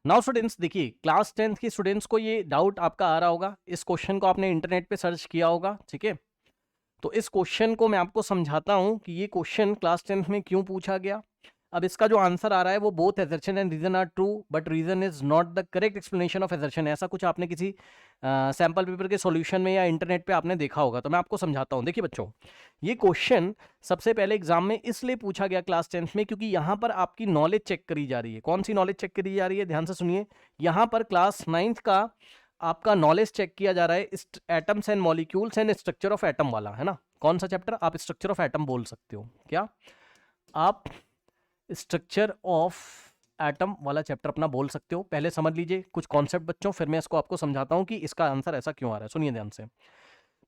Now students देखिए, class 10th के students को ये डाउट आपका आ रहा होगा, इस क्वेश्चन को आपने इंटरनेट पे सर्च किया होगा, ठीक है। तो इस क्वेश्चन को मैं आपको समझाता हूं कि ये क्वेश्चन क्लास 10th में क्यों पूछा गया। अब इसका जो आंसर आ रहा है वो both assertion and reason are true but reason is not the correct explanation of assertion. ऐसा कुछ आपने किसी सैंपल पेपर के सॉल्यूशन में या इंटरनेट पे आपने देखा होगा, तो मैं आपको समझाता हूं। देखिए बच्चों, ये क्वेश्चन सबसे पहले एग्जाम में इसलिए पूछा गया क्लास 10th में क्योंकि यहां पर आपकी नॉलेज चेक करी जा रही है। कौन सी नॉलेज चेक करी जा रही है, ध्यान से सुनिए। यहां पर क्लास 9th का आपका नॉलेज चेक किया जा रहा है atoms and molecules and structure of atom वाला, है ना। कौन सा चैप्टर, आप स्ट्रक्चर ऑफ एटम बोल सकते हो क्या, आप स्ट्रक्चर ऑफ एटम वाला चैप्टर अपना बोल सकते हो। पहले समझ लीजिए कुछ कॉन्सेप्ट बच्चों, फिर मैं इसको आपको समझाता हूं कि इसका आंसर ऐसा क्यों आ रहा है। सुनिए ध्यान से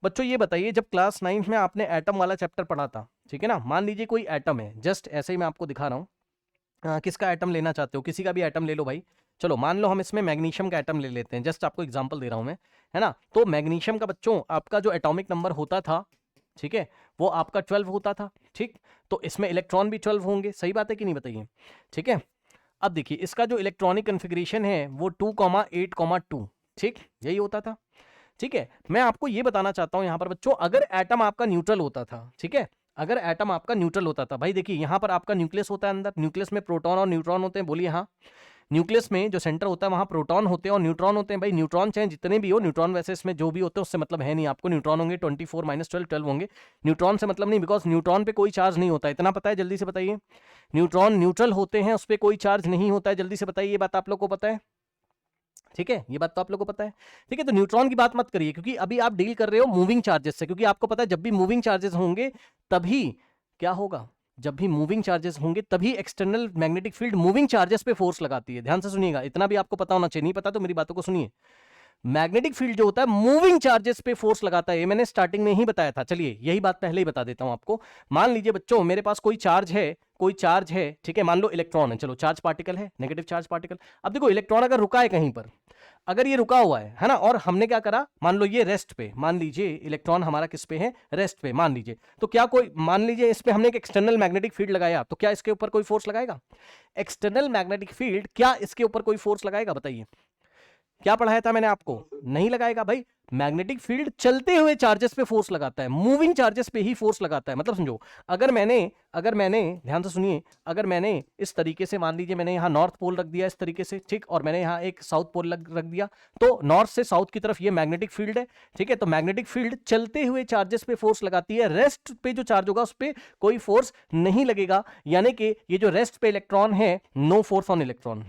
बच्चों, ये बताइए जब क्लास 9th में आपने एटम वाला चैप्टर पढ़ा था, ठीक है ना। मान लीजिए कोई एटम है, जस्ट ऐसे ही मैं आपको दिखा रहा हूँ। किसका एटम लेना चाहते हो, किसी का भी एटम ले लो भाई। चलो मान लो हम इसमें मैग्नीशियम का एटम ले लेते हैं, जस्ट आपको एग्जांपल दे रहा हूं मैं, है ना। तो मैग्नीशियम का बच्चों आपका जो एटॉमिक नंबर होता था, ठीक है, वो आपका 12 होता था, ठीक। तो इसमें इलेक्ट्रॉन भी 12 होंगे, सही बात है कि नहीं बताइए, ठीक है। अब देखिए इसका जो इलेक्ट्रॉनिक कन्फिग्रेशन है वो 2,8,2, ठीक, यही होता था, ठीक है। मैं आपको ये बताना चाहता हूं यहां पर बच्चों, अगर एटम आपका न्यूट्रल होता था, ठीक है, अगर एटम आपका न्यूट्रल होता था, भाई देखिए यहां पर आपका न्यूक्लियस होता है, अंदर न्यूक्लियस में प्रोटॉन और न्यूट्रॉन होते हैं, बोलिए हाँ। न्यूक्लियस में जो सेंटर होता है वहां प्रोटॉन होते हैं और न्यूट्रॉन होते हैं। भाई न्यूट्रॉन चाहे जितने भी हो, न्यूट्रॉन वैसे इसमें जो भी होते हैं उससे मतलब है नहीं आपको, न्यूट्रॉन होंगे 24 माइनस 12 12 होंगे, न्यूट्रॉन से मतलब नहीं, बिकॉज न्यूट्रॉन पे कोई चार्ज नहीं होता, इतना पता है, जल्दी से बताइए। न्यूट्रॉन न्यूट्रल होते हैं, उस पर कोई चार्ज नहीं होता है, जल्दी से बताइए, ये बात आप लोग को पता है, ठीक है, ये बात तो आप लोग को पता है, ठीक है। तो न्यूट्रॉन की बात मत करिए क्योंकि अभी आप डील कर रहे हो मूविंग चार्जेस से, क्योंकि आपको पता है जब भी मूविंग चार्जेस होंगे तभी क्या होगा, जब भी मूविंग चार्जेस होंगे तभी external magnetic field moving charges पे फोर्स लगाती है। ध्यान से सुनिएगा, इतना भी आपको पता होना चाहिए, नहीं पता तो मेरी बातों को सुनिए। मैग्नेटिक फील्ड जो होता है मूविंग चार्जेस पे फोर्स लगाता है, ये मैंने स्टार्टिंग में ही बताया था। चलिए यही बात पहले ही बता देता हूं आपको। मान लीजिए बच्चों मेरे पास कोई चार्ज है, कोई चार्ज है, ठीक है, मान लो इलेक्ट्रॉन है, चलो चार्ज पार्टिकल है, नेगेटिव चार्ज पार्टिकल। अब देखो इलेक्ट्रॉन अगर रुका है कहीं पर, अगर ये रुका हुआ है ना, और हमने क्या करा, मान लो ये रेस्ट पे, मान लीजिए इलेक्ट्रॉन हमारा किस पे है, रेस्ट पे मान लीजिए, तो क्या कोई, मान लीजिए इस पे हमने एक एक्सटर्नल मैग्नेटिक फील्ड लगाया, तो क्या इसके ऊपर कोई फोर्स लगाएगा, एक्सटर्नल मैग्नेटिक फील्ड क्या इसके ऊपर कोई फोर्स लगाएगा, बताइए। क्या पढ़ाया था मैंने आपको, नहीं लगाएगा भाई। मैग्नेटिक फील्ड चलते हुए चार्जेस पे फोर्स लगाता है, मूविंग चार्जेस पे ही फोर्स लगाता है। मतलब समझो, अगर मैंने ध्यान से सुनिए, अगर मैंने इस तरीके से, मान लीजिए मैंने यहाँ नॉर्थ पोल रख दिया इस तरीके से, ठीक, और मैंने यहाँ एक साउथ पोल रख दिया, तो नॉर्थ से साउथ की तरफ ये मैग्नेटिक फील्ड है, ठीक है। तो मैग्नेटिक फील्ड चलते हुए चार्जेस पे फोर्स लगाती है, रेस्ट पे जो चार्ज होगा उस पर कोई फोर्स नहीं लगेगा। यानी कि ये जो रेस्ट पे इलेक्ट्रॉन है, no force on electron,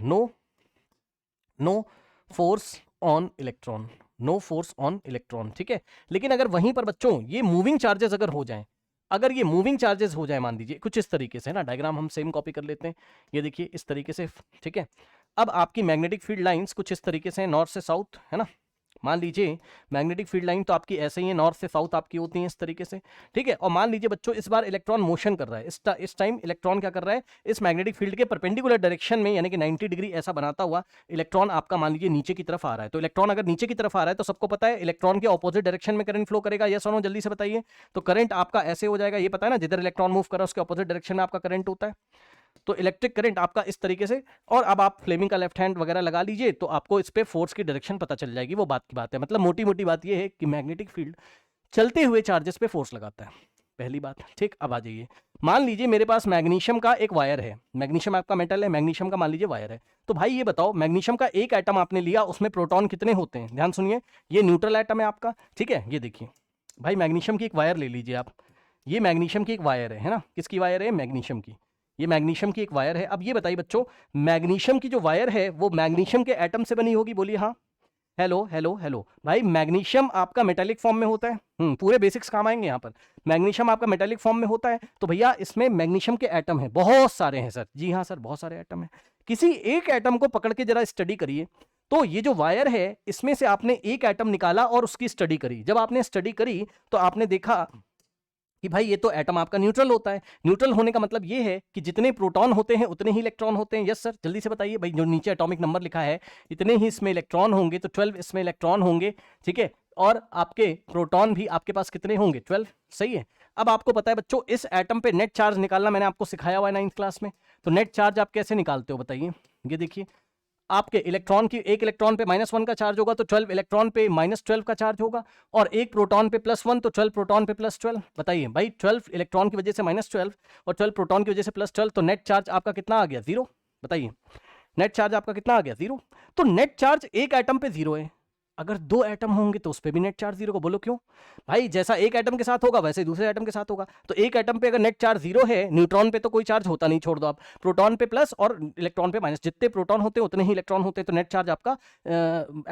no force on electron, no force on electron, ठीक है। लेकिन अगर वहीं पर बच्चों ये मूविंग चार्जेस अगर हो जाएं, अगर ये मूविंग चार्जेस हो जाए, मान लीजिए कुछ इस तरीके से ना, डायग्राम हम सेम कॉपी कर लेते हैं, ये देखिए इस तरीके से, ठीक है। अब आपकी मैग्नेटिक फील्ड लाइंस कुछ इस तरीके से नॉर्थ से साउथ, है ना। मान लीजिए मैग्नेटिक फील्ड लाइन तो आपकी ऐसे ही है, नॉर्थ से साउथ आपकी होती है इस तरीके से, ठीक है। और मान लीजिए बच्चों इस बार इलेक्ट्रॉन मोशन कर रहा है, इस टाइम इलेक्ट्रॉन क्या कर रहा है, इस मैग्नेटिक फील्ड के परपेंडिकुलर डायरेक्शन में, यानी कि 90 डिग्री ऐसा बनाता हुआ इलेक्ट्रॉन आपका मान लीजिए नीचे की तरफ आ रहा है। तो इलेक्ट्रॉन अगर नीचे की तरफ आ रहा है तो सबको पता है इलेक्ट्रॉन के ऑपोजिट डायरेक्शन में करंट फ्लो करेगा, यस और नो, जल्दी से बताइए। तो करंट आपका ऐसे हो जाएगा, ये पता है ना, जिधर इलेक्ट्रॉन मूव कर रहा है उसके ऑपोजिट डायरेक्शन में आपका करंट होता है। तो इलेक्ट्रिक करंट आपका इस तरीके से, और अब आप फ्लेमिंग का लेफ्ट हैंड वगैरह लगा लीजिए तो आपको इस पे फोर्स की डायरेक्शन पता चल जाएगी। वो बात की बात है, मतलब मोटी मोटी बात ये है कि मैग्नेटिक फील्ड चलते हुए चार्जेस पे फोर्स लगाता है, पहली बात, ठीक। अब आ जाइए, मान लीजिए मेरे पास मैग्नीशियम का एक वायर है, मैग्नीशियम आपका मेटल है, मैग्नीशियम का मान लीजिए वायर है। तो भाई ये बताओ, मैग्नीशियम का एक एटम आपने लिया, उसमें प्रोटॉन कितने होते हैं, ध्यान सुनिए। ये न्यूट्रल एटम है आपका, ठीक है। ये देखिए भाई मैग्नीशियम की एक वायर ले लीजिए आप, ये मैग्नीशियम की एक वायर है ना, किसकी वायर है, मैग्नीशियम की, ये मैग्नीशियम की एक वायर है। अब ये बताइए बच्चों, मैग्नीशियम की जो वायर है वो मैग्नीशियम के एटम से बनी होगी, बोलिए हाँ। हेलो हेलो हेलो भाई, मैग्नीशियम आपका मेटालिक फॉर्म में होता है, पूरे बेसिक्स काम आएंगे यहाँ पर। मैग्नीशियम आपका मेटालिक फॉर्म में होता है, तो भैया इसमें मैग्नीशियम के एटम है, बहुत सारे हैं सर, जी हाँ सर, बहुत सारे एटम है। किसी एक एटम को पकड़ के जरा स्टडी करिए, तो ये जो वायर है इसमें से आपने एक एटम निकाला और उसकी स्टडी करी। जब आपने स्टडी करी तो आपने देखा कि भाई ये तो एटम आपका न्यूट्रल होता है। न्यूट्रल होने का मतलब ये है कि जितने प्रोटॉन होते हैं उतने ही इलेक्ट्रॉन होते हैं, यस सर, जल्दी से बताइए भाई, जो नीचे एटॉमिक नंबर लिखा है इतने ही इसमें इलेक्ट्रॉन होंगे, तो 12 इसमें इलेक्ट्रॉन होंगे, ठीक है। और आपके प्रोटॉन भी आपके पास कितने होंगे, 12, सही है। अब आपको पता है बच्चों, इस एटम पे नेट चार्ज निकालना मैंने आपको सिखाया हुआ है 9th क्लास में। तो नेट चार्ज आप कैसे निकालते हो बताइए, ये देखिए। आपके इलेक्ट्रॉन की, एक इलेक्ट्रॉन पे -1 का चार्ज होगा तो 12 इलेक्ट्रॉन पे -12 का चार्ज होगा, और एक प्रोटॉन पे +1 तो 12 प्रोटॉन पे +12। बताइए भाई, 12 इलेक्ट्रॉन की वजह से -12 और 12 प्रोटॉन की वजह से +12, तो नेट चार्ज आपका कितना आ गया? 0। बताइए नेट चार्ज आपका कितना आ गया? 0। तो नेट चार्ज एक एटम पे 0 है, अगर 2 एटम होंगे तो उस पे भी नेट चार्ज 0 को, बोलो क्यों? भाई जैसा एक एटम के साथ होगा वैसे दूसरे एटम के साथ होगा, तो एक एटम पे अगर नेट चार्ज 0 है, न्यूट्रॉन पे तो कोई चार्ज होता नहीं, छोड़ दो आप, प्रोटॉन पे प्लस और इलेक्ट्रॉन पे माइनस, जितने प्रोटॉन होते हैं उतने ही इलेक्ट्रॉन होते हैं, तो नेट चार्ज आपका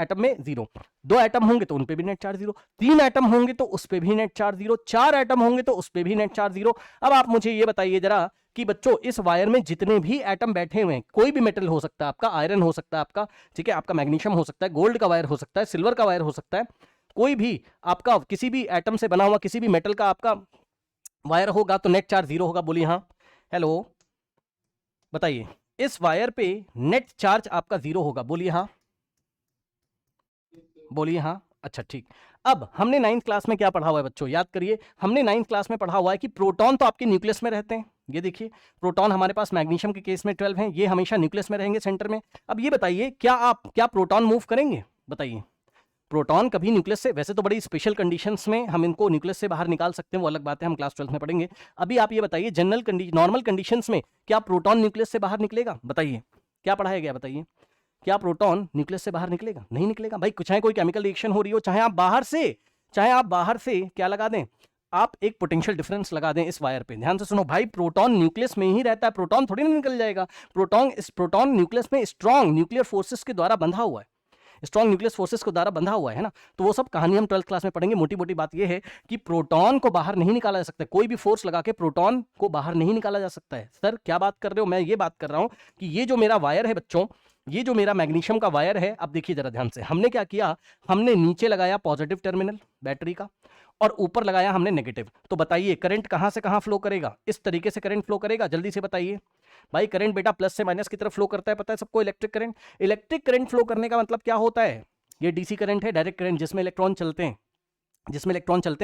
एटम में 0। 2 एटम होंगे तो उन पे भी नेट चार्ज 0, 3 एटम होंगे तो उस पे भी नेट चार्ज 0, 4 एटम होंगे तो उस पे भी नेट चार्ज 0। अब आप मुझे ये बताइए जरा कि बच्चों इस वायर में जितने भी एटम बैठे हुए हैं, कोई भी मेटल हो सकता है आपका, आयरन हो सकता है आपका, ठीक है, आपका मैग्नीशियम हो सकता है, गोल्ड का वायर हो सकता है, सिल्वर का वायर हो सकता है, कोई भी आपका किसी भी एटम से बना हुआ किसी भी मेटल का आपका वायर होगा तो नेट चार्ज 0 होगा। बोलिए हाँ। हेलो, बताइए इस वायर पे नेट चार्ज आपका 0 होगा। बोलिए हाँ, बोलिए हाँ। अच्छा ठीक। अब हमने 9th क्लास में क्या पढ़ा हुआ है बच्चों, याद करिए, हमने 9th क्लास में पढ़ा हुआ है कि प्रोटॉन तो आपके न्यूक्लियस में रहते हैं। ये देखिए प्रोटॉन हमारे पास मैग्नीशियम के केस में 12 हैं, ये हमेशा न्यूक्लियस में रहेंगे, सेंटर में। अब ये बताइए क्या प्रोटॉन मूव करेंगे? बताइए प्रोटॉन कभी न्यूक्लियस से, वैसे तो बड़ी स्पेशल कंडीशंस में हम इनको न्यूक्लियस से बाहर निकाल सकते हैं, वो अलग बात है, हम क्लास 12 में पढ़ेंगे। अभी आप ये बताइए नॉर्मल कंडीशंस में क्या प्रोटॉन न्यूक्लियस से बाहर निकलेगा? बताइए क्या पढ़ाया गया, बताइए क्या प्रोटॉन न्यूक्लियस से बाहर निकलेगा? नहीं निकलेगा भाई, चाहे कोई केमिकल रिएक्शन हो रही हो, चाहे आप बाहर से क्या लगा दें, आप एक पोटेंशियल डिफरेंस लगा दें इस वायर पे। ध्यान से सुनो भाई, प्रोटॉन न्यूक्लियस में ही रहता है, प्रोटॉन थोड़ी ना निकल जाएगा। प्रोटॉन न्यूक्लियस में स्ट्रॉन्ग न्यूक्लियर फोर्सेस के द्वारा बंधा हुआ है, स्ट्रॉन्ग न्यूक्लियस फोर्सेस को द्वारा बंधा हुआ है ना, तो वो सब कहानी हम 12th क्लास में पढ़ेंगे। मोटी मोटी बात ये है कि प्रोटॉन को बाहर नहीं निकाला जा सकता, कोई भी फोर्स लगा के प्रोटॉन को बाहर नहीं निकाला जा सकता है। सर क्या बात कर रहे हो? मैं ये बात कर रहा हूं कि ये जो मेरा वायर है बच्चों, ये जो मेरा मैग्नीशियम का वायर है, अब देखिए जरा ध्यान से, हमने क्या किया, हमने नीचे लगाया पॉजिटिव टर्मिनल बैटरी का और ऊपर लगाया हमने नेगेटिव। तो बताइए करंट कहां से कहां फ्लो करेगा? इस तरीके से करंट फ्लो करेगा, जल्दी से बताइए भाई। करंट बेटा प्लस से माइनस की तरफ फ्लो करता है, पता है सबको, electric current. Electric current flow करने का मतलब क्या होता है? ये डीसी करंट है, डायरेक्ट करंट, जिसमें इलेक्ट्रॉन चलते हैं,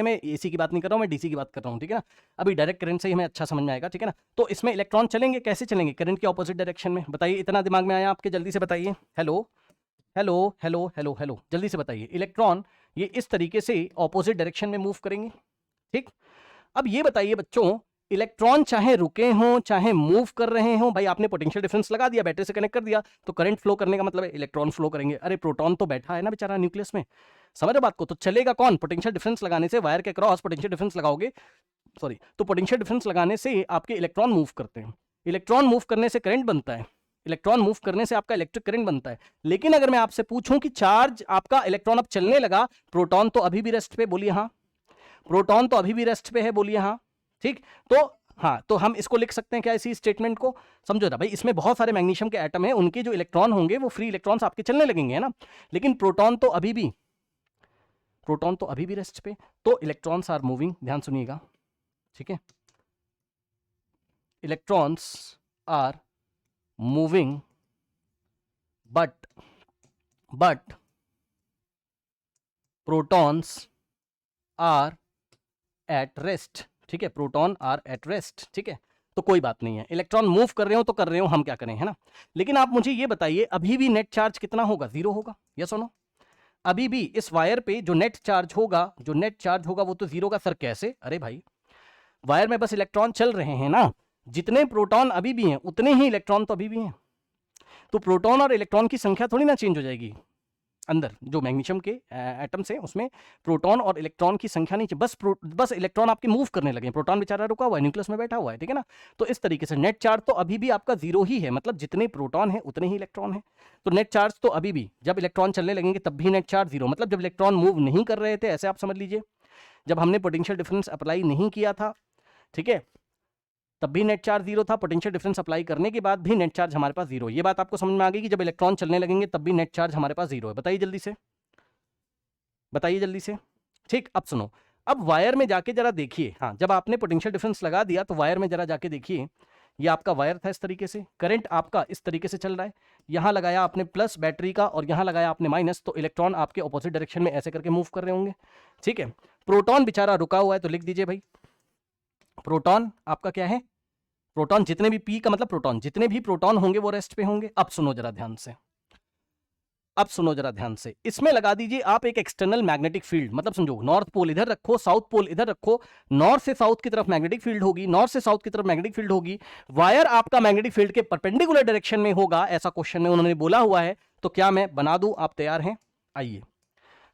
मैं एसी की बात नहीं कर रहा हूं, मैं डीसी की बात कर रहा हूं, ठीक है ना। अभी डायरेक्ट करंट से ही हमें अच्छा समझ में आएगा, ठीक है ना। तो इसमें इलेक्ट्रॉन चलेंगे, कैसे चलेंगे? करंट के ऑपोजिट डायरेक्शन में। बताइए इतना दिमाग में आया आपके? जल्दी से बताइए। Hello hello hello hello hello, जल्दी से बताइए। इलेक्ट्रॉन ये इस तरीके से ऑपोजिट डायरेक्शन में मूव करेंगे, ठीक। अब ये बताइए बच्चों, इलेक्ट्रॉन चाहे रुके हों चाहे मूव कर रहे हों, भाई आपने पोटेंशियल डिफरेंस लगा दिया, बैटरी से कनेक्ट कर दिया, तो करंट फ्लो करने का मतलब है इलेक्ट्रॉन फ्लो करेंगे। अरे प्रोटॉन तो बैठा है ना बेचारा न्यूक्लियस में, समझ रहे बात को, तो चलेगा कौन? पोटेंशियल डिफरेंस लगाने से, वायर के क्रॉस पोटेंशियल डिफरेंस लगाओगे, सॉरी, तो पोटेंशियल डिफरेंस लगाने से आपके इलेक्ट्रॉन मूव करते हैं। इलेक्ट्रॉन मूव करने से करंट बनता है, इलेक्ट्रॉन मूव करने से आपका इलेक्ट्रिक करंट बनता है। लेकिन अगर मैं आपसे पूछूं कि चार्ज आपका इलेक्ट्रॉन अब चलने लगा, प्रोटॉन तो अभी भी रेस्ट पे, बोलिए हाँ। प्रोटॉन तो अभी भी रेस्ट पे है, बोलिए हाँ, ठीक। तो हाँ, तो हम इसको लिख सकते हैं क्या, इसी स्टेटमेंट को? समझो ना भाई, इसमें बहुत सारे मैग्नीशियम के एटम हैं, उनके जो इलेक्ट्रॉन होंगे वो फ्री इलेक्ट्रॉन्स आपके चलने लगेंगे, है ना। लेकिन प्रोटॉन तो अभी भी रेस्ट पे, तो इलेक्ट्रॉन्स आर मूविंग, ध्यान सुनिएगा, ठीक है। Electrons are moving but protons are at rest, ठीक है, प्रोटॉन आर एट रेस्ट, ठीक है। तो कोई बात नहीं है, इलेक्ट्रॉन मूव कर रहे हो तो कर रहे हो, हम क्या करें, है ना। लेकिन आप मुझे ये बताइए, अभी भी नेट चार्ज कितना होगा? 0 होगा, यस और नो? अभी भी इस वायर पे जो नेट चार्ज होगा वो तो 0 का। सर कैसे? अरे भाई वायर में बस इलेक्ट्रॉन चल रहे हैं ना, जितने प्रोटॉन अभी भी हैं उतने ही इलेक्ट्रॉन तो अभी भी हैं। तो प्रोटॉन और इलेक्ट्रॉन की संख्या थोड़ी ना चेंज हो जाएगी, अंदर जो मैग्नीशियम के एटम्स हैं उसमें प्रोटॉन और इलेक्ट्रॉन की संख्या नहीं, बस इलेक्ट्रॉन आपके मूव करने लगे, प्रोटॉन बेचारा रुका हुआ है, न्यूक्लियस में बैठा हुआ है, ठीक है ना। तो इस तरीके से नेट चार्ज तो अभी भी आपका 0 ही है, मतलब जितने प्रोटॉन है उतने ही इलेक्ट्रॉन है। तो नेट चार्ज तो अभी भी, जब इलेक्ट्रॉन चलने लगेंगे तब भी नेट चार्ज 0, मतलब जब इलेक्ट्रॉन मूव नहीं कर रहे थे, ऐसे आप समझ लीजिए, जब हमने पोटेंशियल डिफरेंस अप्लाई नहीं किया था, ठीक है, तब भी नेट चार्ज 0 था। पोटेंशियल डिफरेंस अप्लाई करने के बाद भी नेट चार्ज हमारे पास 0। ये बात आपको समझ में आ गई कि जब इलेक्ट्रॉन चलने लगेंगे तब भी नेट चार्ज हमारे पास 0 है। बताइए जल्दी से, बताइए जल्दी से, ठीक। अब सुनो, अब वायर में जाके जरा देखिए, हाँ, जब आपने पोटेंशियल डिफरेंस लगा दिया तो वायर में जरा जाके देखिए, ये आपका वायर था इस तरीके से, करंट आपका इस तरीके से चल रहा है, यहां लगाया आपने प्लस बैटरी का और यहां लगाया आपने माइनस, तो इलेक्ट्रॉन आपके ऑपोजिट डायरेक्शन में ऐसे करके मूव कर रहे होंगे, ठीक है। प्रोटॉन बेचारा रुका हुआ है, तो लिख दीजिए भाई, प्रोटॉन आपका क्या है? प्रोटॉन जितने भी पी का मतलब प्रोटॉन, जितने भी प्रोटॉन होंगे वो रेस्ट पे होंगे। अब सुनो जरा ध्यान से, अब सुनो जरा ध्यान से, इसमें लगा दीजिए आप एक एक्सटर्नल मैग्नेटिक फील्ड, मतलब समझो नॉर्थ पोल इधर रखो, साउथ पोल इधर रखो, नॉर्थ से साउथ की तरफ मैग्नेटिक फील्ड होगी, नॉर्थ से साउथ की तरफ मैग्नेटिक फील्ड होगी, वायर आपका मैग्नेटिक फील्ड के परपेंडिकुलर डायरेक्शन में होगा, ऐसा क्वेश्चन में उन्होंने बोला हुआ है। तो क्या मैं बना दूं, आप तैयार हैं? आइए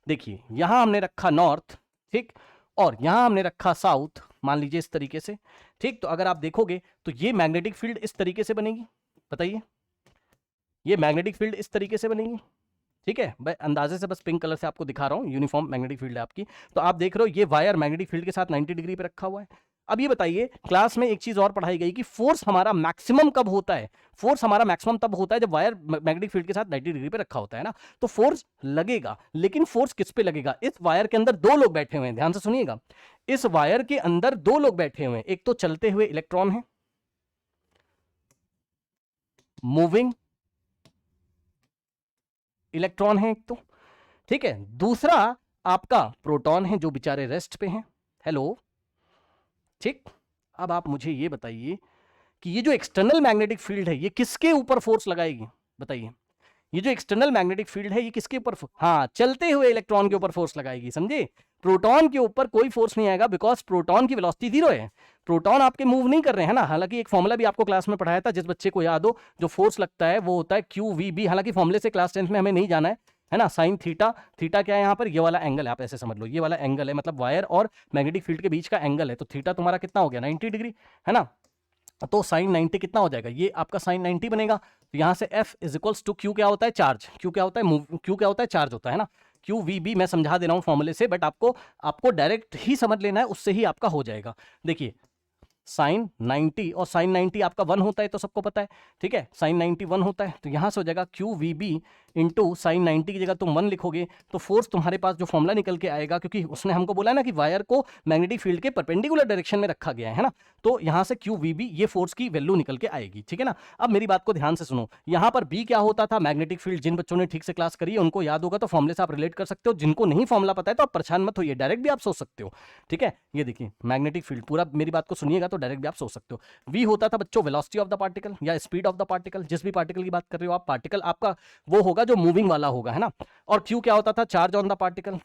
देखिए, यहां हमने रखा नॉर्थ, ठीक, और यहां हमने रखा साउथ, मान लीजिए इस तरीके से, ठीक। तो अगर आप देखोगे तो ये मैग्नेटिक फील्ड इस तरीके से बनेगी, बताइए, ये मैग्नेटिक फील्ड इस तरीके से बनेगी, ठीक है। मैं अंदाजे से बस पिंक कलर से आपको दिखा रहा हूं, यूनिफॉर्म मैग्नेटिक फील्ड है आपकी। तो आप देख रहे हो ये वायर मैग्नेटिक फील्ड के साथ 90 डिग्री पे रखा हुआ है। अब ये बताइए, क्लास में एक चीज और पढ़ाई गई कि फोर्स हमारा मैक्सिमम कब होता है? फोर्स हमारा मैक्सिमम तब होता है जब वायर मैग्नेटिक फील्ड के साथ 90 डिग्री पे रखा होता है ना। तो फोर्स लगेगा, लेकिन फोर्स किस पे लगेगा? इस वायर के अंदर दो लोग बैठे हुए हैं, ध्यान से सुनिएगा, इस वायर के अंदर दो लोग बैठे हुए हैं, एक तो चलते हुए इलेक्ट्रॉन है, मूविंग इलेक्ट्रॉन है एक तो, ठीक है, दूसरा आपका प्रोटॉन है जो बेचारे रेस्ट पे हैं। हेलो, ठीक। अब आप मुझे ये बताइए कि ये जो एक्सटर्नल मैग्नेटिक फील्ड है ये किसके ऊपर फोर्स लगाएगी? बताइए, ये जो एक्सटर्नल मैग्नेटिक फील्ड है ये किसके ऊपर? हाँ, चलते हुए इलेक्ट्रॉन के ऊपर फोर्स लगाएगी, समझे? प्रोटॉन के ऊपर कोई फोर्स नहीं आएगा, बिकॉज प्रोटॉन की वेलोसिटी जीरो है, प्रोटॉन आपके मूव नहीं कर रहे हैं ना। हालांकि एक फॉर्मूला भी आपको क्लास में पढ़ाया था, जिस बच्चे को याद हो, जो फोर्स लगता है वो होता है QVB। हालांकि फॉर्मूले से क्लास 10th में हमें नहीं जाना है ना। साइन थीटा, थीटा क्या है यहाँ पर? ये वाला एंगल है, आप ऐसे समझ लो, ये वाला एंगल है, मतलब वायर और मैग्नेटिक फील्ड के बीच का एंगल है। तो थीटा तुम्हारा कितना हो गया? 90 डिग्री, है ना। तो साइन 90 कितना हो जाएगा? ये आपका साइन 90 बनेगा। तो यहां से F is equals to Q क्या होता है? चार्ज। Q क्या होता है? मूव। Q क्या होता है? चार्ज होता है ना। QVB मैं समझा दे रहा हूं फॉर्मूले से, बट आपको डायरेक्ट ही समझ लेना है, उससे ही आपका हो जाएगा। देखिए, साइन 90 और साइन 90 आपका 1 होता है, तो सबको पता है, ठीक है। साइन 90 1 होता है, तो यहां से हो जाएगा QVB इंटू साइन 90 की जगह तुम 1 लिखोगे, तो फोर्स तुम्हारे पास जो फॉर्मूला निकल के आएगा, क्योंकि उसने हमको बोला ना कि वायर को मैग्नेटिक फील्ड के परपेंडिकुलर डायरेक्शन में रखा गया है ना, तो यहां से QVB ये फोर्स की वैल्यू निकल के आएगी, ठीक है ना। अब मेरी बात को ध्यान से सुनो, यहां पर B क्या होता था? Magnetic field. जिन बच्चों ने ठीक से क्लास करी है उनको याद होगा, तो फॉर्मूले से आप रिलेट कर सकते हो। जिनको नहीं फॉर्मूला पता है तो आप परेशान मत होइए, डायरेक्ट भी आप सोच सकते हो, ठीक है। ये देखिए मैग्नेटिक फील्ड, पूरा मेरी बात को सुनिएगा तो डायरेक्ट भी आप सोच सकते हो। V होता था बच्चों वेलोसिटी ऑफ द पार्टिकल या स्पीड ऑफ द पार्टिकल, जिस भी पार्टिकल की बात कर रहे हो आप, पार्टिकल आपका वो होगा जो मूविंग वाला होगा, है ना। और Q क्या होता था? Charge on the particle.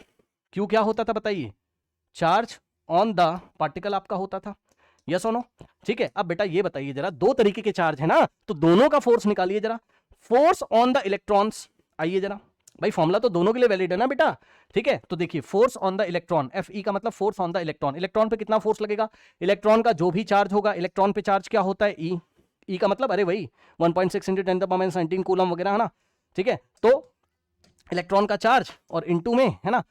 Q क्या होता था बताइए? चार्ज ऑन द पार्टिकल आपका होता था, यस और नो, ठीक है। अब बेटा ये बताइए जरा, दो तरीके के चार्ज है ना, तो दोनों का फोर्स निकालिए जरा। फोर्स ऑन द इलेक्ट्रॉन्स, आइए जरा भाई, फॉर्मूला तो दोनों के लिए वैलिड है ना बेटा, ठीक है। तो देखिए, force on the electron, FE का मतलब force on the electron. Electron पे कितना फोर्स लगेगा? इलेक्ट्रॉन का जो भी चार्ज होगा, इलेक्ट्रॉन पे चार्ज क्या होता है? E का मतलब अरे वही 1.6 × 10⁻19 कूलम वगैरह, है ना, ठीक है। तो इलेक्ट्रॉन का चार्ज और इनटू में, है ना,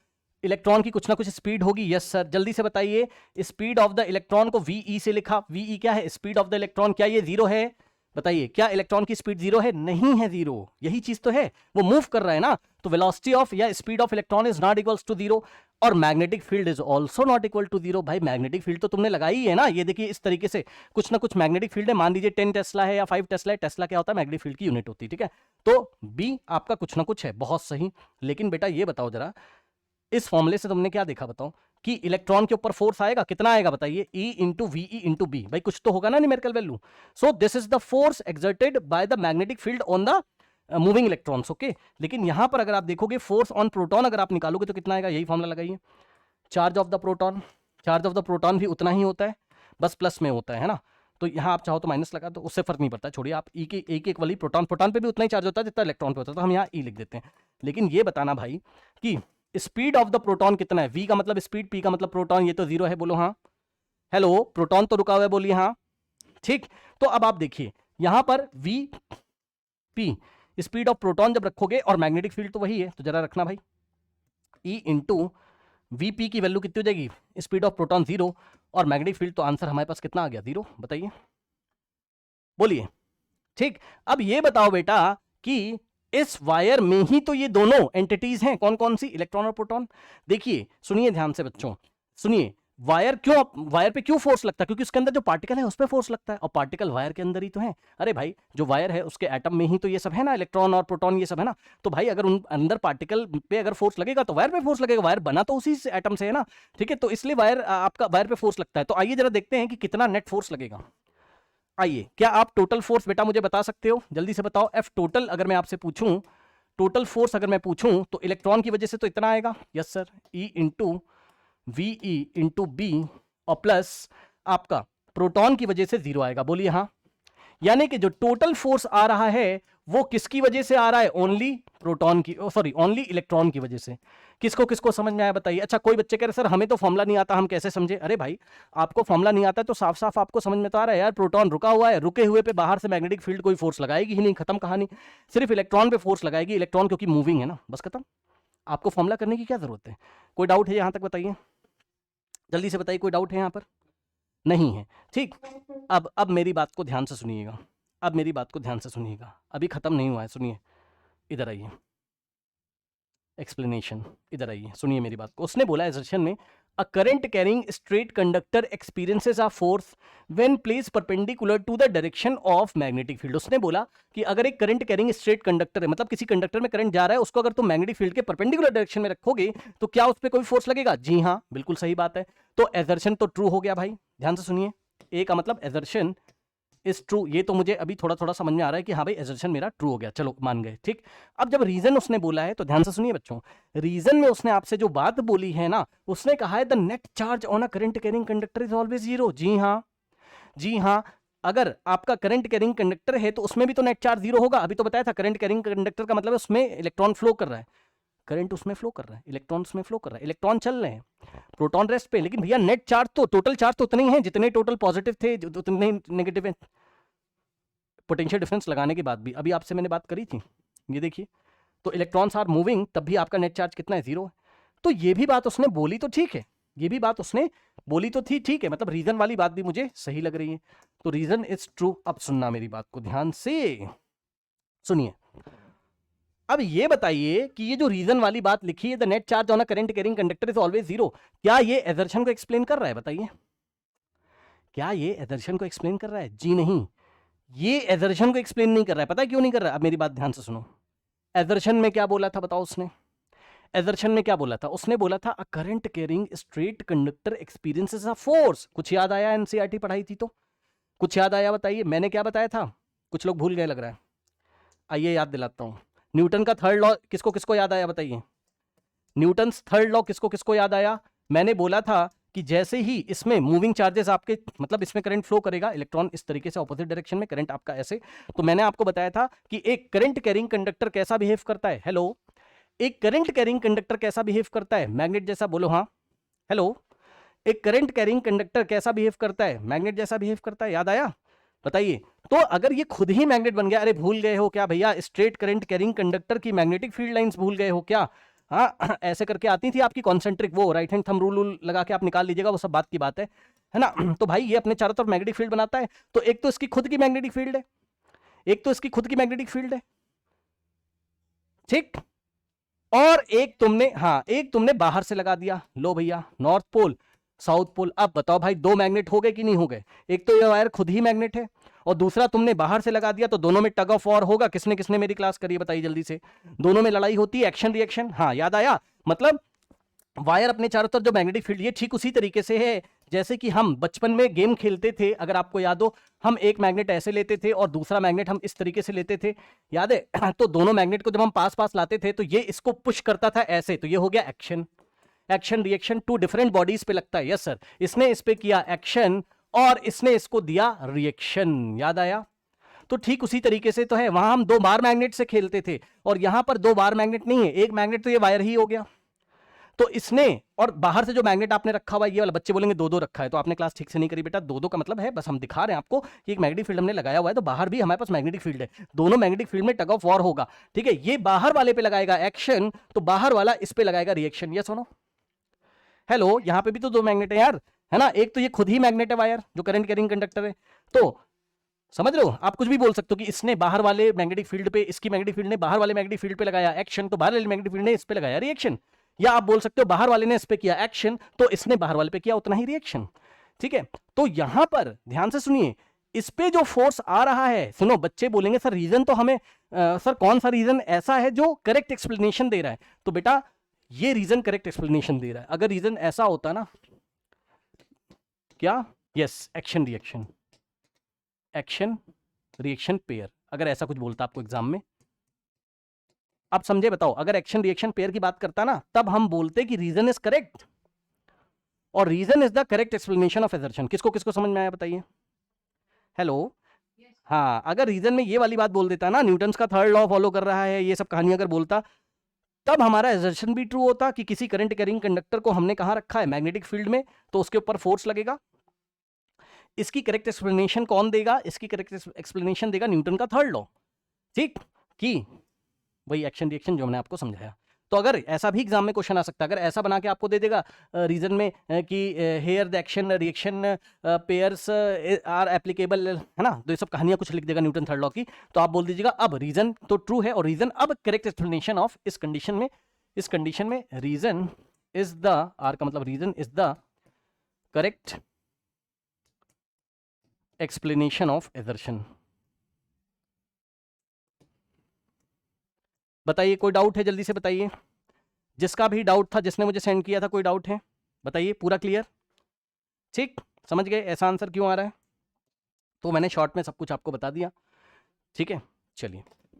इलेक्ट्रॉन की कुछ ना कुछ स्पीड होगी। यस सर, जल्दी से बताइए, स्पीड ऑफ द इलेक्ट्रॉन को VE से लिखा। VE क्या है? Speed of the electron. क्या ये जीरो है? बताइए, क्या इलेक्ट्रॉन की स्पीड जीरो है? नहीं है जीरो, यही चीज तो है, वो मूव कर रहा है ना। तो वेलोसिटी ऑफ या speed of electron is not equals to zero, और magnetic field is also not equal to zero. भाई मैग्नेटिक फील्ड तो तुमने लगाई है ना, ये देखिए इस तरीके से कुछ ना कुछ मैग्नेटिक फील्ड है, मान लीजिए 10 टेस्ला है या 5 टेस्ला है। टेस्ला क्या होता है? मैग्नेटिक फील्ड की यूनिट होती है, ठीक है। तो B आपका कुछ ना कुछ है, बहुत सही। लेकिन बेटा ये बताओ जरा, इस फॉर्मूले से तुमने क्या देखा बताओ, कि इलेक्ट्रॉन के ऊपर फोर्स आएगा, कितना आएगा बताइए? E into VE into B। भाई कुछ तो होगा ना numerical value. So this is the force exerted by the magnetic field on the moving electrons, okay. लेकिन यहां पर अगर आप देखोगे फोर्स ऑन प्रोटॉन अगर आप निकालोगे तो कितना आएगा? यही फॉर्मूला लगाइए, charge of the proton. Charge of the proton भी उतना ही होता है, बस प्लस में होता है ना। तो यहाँ आप चाहो तो माइनस लगा दो, उससे फर्क नहीं पड़ता, छोड़िए आप। E की एक वाली प्रोटॉन पे भी उतना ही चार्ज होता है जितना इलेक्ट्रॉन पे होता है, तो हम यहाँ E लिख देते हैं। लेकिन ये बताना भाई कि स्पीड ऑफ द प्रोटॉन कितना है? V का मतलब स्पीड, P का मतलब प्रोटॉन, ये तो जीरो है, बोलो हाँ। हेलो, प्रोटॉन तो रुका हुआ है, बोलिए हाँ, ठीक। तो अब आप देखिए यहां पर VP, स्पीड ऑफ प्रोटॉन जब रखोगे, और मैग्नेटिक फील्ड तो वही है, तो जरा रखना भाई, E इंटू VP की वैल्यू कितनी हो जाएगी? स्पीड ऑफ प्रोटॉन जीरो, और मैग्नेटिक फील्ड, तो आंसर हमारे पास कितना आ गया? जीरो। बताइए, बोलिए, ठीक। अब ये बताओ बेटा कि इस वायर में ही तो ये दोनों एंटिटीज हैं, कौन कौन सी? इलेक्ट्रॉन और प्रोटॉन। देखिए सुनिए ध्यान से बच्चों, सुनिए, वायर पे क्यों फोर्स लगता है? क्योंकि उसके अंदर जो पार्टिकल है उस पर फोर्स लगता है, और पार्टिकल वायर के अंदर ही तो है। अरे भाई, जो वायर है उसके एटम में ही तो ये सब है ना, इलेक्ट्रॉन और प्रोटॉन ये सब है ना। तो भाई अगर उन अंदर पार्टिकल पे अगर फोर्स लगेगा तो वायर पे फोर्स लगेगा, वायर बना तो उसी एटम से है ना, ठीक है। तो इसलिए वायर आपका वायर पे फोर्स लगता है। तो आइए जरा देखते हैं कि कितना नेट फोर्स लगेगा। आइए, क्या आप टोटल फोर्स बेटा मुझे बता सकते हो? जल्दी से बताओ, F टोटल अगर मैं आपसे पूछूं, टोटल फोर्स अगर मैं पूछूं तो इलेक्ट्रॉन की वजह से तो इतना आएगा, yes sir, e into v e into b, और प्लस आपका प्रोटॉन की वजह से 0 आएगा। बोलिए हाँ। यानी कि जो टोटल फोर्स आ रहा है वो किसकी वजह से आ रहा है? ओनली प्रोटॉन की, सॉरी ओनली इलेक्ट्रॉन की वजह से। किसको किसको समझ में आया बताइए। अच्छा, कोई बच्चे कह रहे सर हमें तो फॉर्मूला नहीं आता, हम कैसे समझे? अरे भाई, आपको फॉर्मूला नहीं आता तो साफ साफ आपको समझ में तो आ रहा है यार, प्रोटॉन रुका हुआ है, रुके हुए पे बाहर से मैग्नेटिक फील्ड कोई फोर्स लगाएगी ही नहीं, खत्म कहानी। सिर्फ इलेक्ट्रॉन पे फोर्स लगाएगी, इलेक्ट्रॉन क्योंकि मूविंग है ना, बस खत्म। आपको फॉर्मूला करने की क्या जरूरत है? कोई डाउट है यहां तक बताइए, जल्दी से बताइए, कोई डाउट है यहां पर? नहीं है, ठीक। अब मेरी बात को ध्यान से सुनिएगा, अब मेरी बात को ध्यान से सुनिएगा, अभी खत्म नहीं हुआ है, सुनिए, इधर आइए, एक्सप्लेनेशन, इधर आइए, सुनिए मेरी बात को। उसने बोला एसर्शन में a current carrying straight conductor experiences a force when placed perpendicular to the direction of magnetic field. उसने बोला कि अगर एक करंट कैरिंग स्ट्रेट कंडक्टर है, मतलब किसी कंडक्टर में करंट जा रहा है, उसको अगर तुम मैग्नेटिक फील्ड के परपेंडिकुलर डायरेक्शन में रखोगे तो क्या उस पर कोई फोर्स लगेगा? जी हाँ, बिल्कुल सही बात है। तो एसर्शन तो ट्रू हो गया भाई, ध्यान से सुनिए। ए का मतलब एसर्शन इज ट्रू, ये तो मुझे अभी थोड़ा थोड़ा समझ में आ रहा है कि हाँ भाई एसर्शन मेरा ट्रू हो गया, चलो मान गए, ठीक। अब जब रीजन उसने बोला है तो ध्यान से सुनिए बच्चों, रीजन में उसने आपसे जो बात बोली है ना, उसने कहा है the net charge on a current carrying conductor is always zero. जी हाँ, जी हाँ। अगर आपका करंट कैरिंग कंडक्टर है तो उसमें भी तो नेट चार्ज जीरो होगा। अभी तो बताया था करंट कैरिंग कंडक्टर का मतलब है उसमें इलेक्ट्रॉन फ्लो कर रहा है, करंट उसमें फ्लो कर रहा है, इलेक्ट्रॉन उसमें फ्लो कर रहा है, इलेक्ट्रॉन चल रहे हैं, प्रोटॉन रेस्ट पे। लेकिन भैया नेट चार्ज तो, टोटल चार्ज तो उतने ही है जितने टोटल पॉजिटिव थे, उतने नेगेटिव है। पोटेंशियल डिफरेंस लगाने के बाद भी, अभी आपसे मैंने बात करी थी, ये देखिए, तो इलेक्ट्रॉन्स आर मूविंग, तब भी आपका नेट चार्ज कितना है? 0 है। तो ये भी बात उसने बोली तो ठीक है, ये भी बात उसने बोली तो थी, ठीक है, मतलब रीजन वाली बात भी मुझे सही लग रही है, तो रीजन इज ट्रू। अब सुनना मेरी बात को ध्यान से सुनिए। अब ये बताइए कि ये जो रीजन वाली बात लिखी है, the net charge on a current carrying conductor is always 0, क्या ये एसर्शन को एक्सप्लेन कर रहा है? बताइए, क्या ये एसर्शन को एक्सप्लेन कर रहा है? जी नहीं, ये एसर्शन को एक्सप्लेन नहीं कर रहा है। पता है क्यों नहीं कर रहा है? अब मेरी बात ध्यान से सुनो। एसर्शन में क्या बोला था बताओ उसने? एसर्शन में क्या बोला था? उसने बोला था अ current carrying straight conductor experiences a force. कुछ याद आया? एनसीईआरटी पढ़ाई थी तो कुछ याद आया? बताइए, मैंने क्या बताया था? कुछ लोग भूल गए लग रहा है, आइए याद दिलाता हूं। न्यूटन का थर्ड लॉ किसको किसको याद आया? बताइए, न्यूटन थर्ड लॉ किसको किसको याद आया? मैंने बोला था कि जैसे ही इसमें मूविंग चार्जेस आपके, मतलब इसमें करंट फ्लो करेगा, इलेक्ट्रॉन इस तरीके से ऑपोजिट डायरेक्शन में, करंट आपका ऐसे, तो मैंने आपको बताया था कि एक करंट कैरिंग कंडक्टर कैसा बिहेव करता है? हेलो, एक करंट कैरिंग कंडक्टर कैसा बिहेव करता है? मैग्नेट जैसा। बोलो हाँ। हेलो, एक करंट कैरिंग कंडक्टर कैसा बिहेव करता है? मैग्नेट जैसा बिहेव करता है। याद आया? बताइए। तो अगर ये खुद ही मैग्नेट बन गया, अरे भूल गए हो क्या भैया? स्ट्रेट करंट कैरिंग कंडक्टर की मैग्नेटिक फील्ड लाइंस भूल गए हो क्या? हाँ, ऐसे करके आती थी आपकी कॉन्सेंट्रिक, वो राइट हैंड थंब रूल लगा के आप निकाल लीजिएगा, वो सब बात की बात है ना। तो भाई ये अपने चारों तरफ मैग्नेटिक फील्ड बनाता है, तो एक तो इसकी खुद की मैग्नेटिक फील्ड है, एक तो इसकी खुद की मैग्नेटिक फील्ड है, ठीक, और एक तुमने, हाँ, एक तुमने बाहर से लगा दिया। लो भैया, नॉर्थ पोल साउथ पोल। अब बताओ भाई, दो मैग्नेट हो गए कि नहीं हो गए? एक तो ये वायर खुद ही मैग्नेट है और दूसरा तुमने बाहर से लगा दिया, तो दोनों में टग ऑफ वॉर होगा। किसने किसने मेरी क्लास करी बताइए जल्दी से? दोनों में लड़ाई होती है, एक्शन रिएक्शन। हाँ, याद आया? मतलब वायर अपने चारों तरफ जो मैग्नेटिक फील्ड, ये ठीक उसी तरीके से है जैसे कि हम बचपन में गेम खेलते थे, अगर आपको याद हो, हम एक मैग्नेट ऐसे लेते थे और दूसरा मैग्नेट हम इस तरीके से लेते थे, याद है? तो दोनों मैग्नेट को जब हम पास पास लाते थे तो ये इसको पुश करता था ऐसे, तो ये हो गया action. Action reaction two different bodies पे लगता है, यस सर। इसने इस पे किया एक्शन और इसने इसको दिया रिएक्शन। याद आया? तो ठीक उसी तरीके से तो है, वहां हम दो बार मैग्नेट से खेलते थे और यहां पर दो बार मैग्नेट नहीं है, एक मैग्नेट, तो ये वायर ही हो गया। तो इसने, और बाहर से जो मैग्नेट आपने रखा हुआ है ये वाला, बच्चे बोलेंगे दो दो रखा है, तो आपने क्लास ठीक से नहीं करी बेटा। दो दो का मतलब है, बस हम दिखा रहे हैं आपको कि एक मैग्नेटिक फील्ड हमने लगाया हुआ है, तो बाहर भी हमारे पास मैग्नेटिक फील्ड है, दोनों मैग्नेटिक फील्ड में टग ऑफ वॉर होगा, ठीक है। ये बाहर वाले पे लगाएगा एक्शन, तो बाहर वाला इस पे लगाएगा रिएक्शन। ये सुनो, हेलो, यहां पे भी तो दो मैग्नेट है यार, है ना। एक तो ये खुद ही मैग्नेट है वायर, जो करंट कैरिंग कंडक्टर है, तो समझ रहे हो? आप कुछ भी बोल सकते हो कि इसने बाहर वाले मैग्नेटिक फील्ड पे, इसकी मैग्नेटिक फील्ड ने बाहर वाले मैग्नेटिक फील्ड पे लगाया एक्शन, तो बाहर वाले मैग्नेटिक फील्ड ने इस पे लगाया रिएक्शन। या आप बोल सकते हो बाहर वाले ने इस पे किया एक्शन, तो इसने बाहर वाले पे किया उतना ही रिएक्शन, ठीक है। तो यहां पर ध्यान से सुनिए, इस पे जो फोर्स आ रहा है, सुनो, बच्चे बोलेंगे सर रीजन तो हमें सर कौन सा रीजन ऐसा है जो करेक्ट एक्सप्लेनेशन दे रहा है? तो बेटा ये रीजन करेक्ट एक्सप्लेनेशन दे रहा है। अगर रीजन ऐसा होता ना, क्या, yes, action reaction, action reaction pair, अगर ऐसा कुछ बोलता आपको एग्जाम में, अब समझे, बताओ, अगर एक्शन रिएक्शन पेयर की बात करता ना, तब हम बोलते कि रीजन इज करेक्ट और reason is the correct explanation of assertion. किसको किसको समझ में आया बताइए? हेलो? हाँ, अगर रीजन में ये वाली बात बोल देता ना, न्यूटन का थर्ड लॉ फॉलो कर रहा है, ये सब कहानी अगर बोलता, तब हमारा असर्शन भी ट्रू होता कि किसी करंट कैरिंग कंडक्टर को हमने कहां रखा है, मैग्नेटिक फील्ड में, तो उसके ऊपर फोर्स लगेगा। इसकी करेक्ट एक्सप्लेनेशन कौन देगा? इसकी करेक्ट एक्सप्लेनेशन देगा न्यूटन का थर्ड लॉ, ठीक, कि वही एक्शन रिएक्शन जो हमने आपको समझाया। तो अगर ऐसा भी एग्जाम में क्वेश्चन आ सकता है, अगर ऐसा बना के आपको दे देगा रीजन में कि here the action reaction pairs are applicable, है ना, तो ये सब कहानियां कुछ लिख देगा न्यूटन थर्ड लॉ की, तो आप बोल दीजिएगा अब रीजन तो ट्रू है और रीजन अब करेक्ट एक्सप्लेनेशन ऑफ इस कंडीशन में रीजन इज द, आर का मतलब reason is the correct explanation of assertion. बताइए, कोई डाउट है? जल्दी से बताइए, जिसका भी डाउट था, जिसने मुझे सेंड किया था, कोई डाउट है? बताइए, पूरा क्लियर? ठीक, समझ गए ऐसा आंसर क्यों आ रहा है? तो मैंने शॉर्ट में सब कुछ आपको बता दिया, ठीक है, चलिए।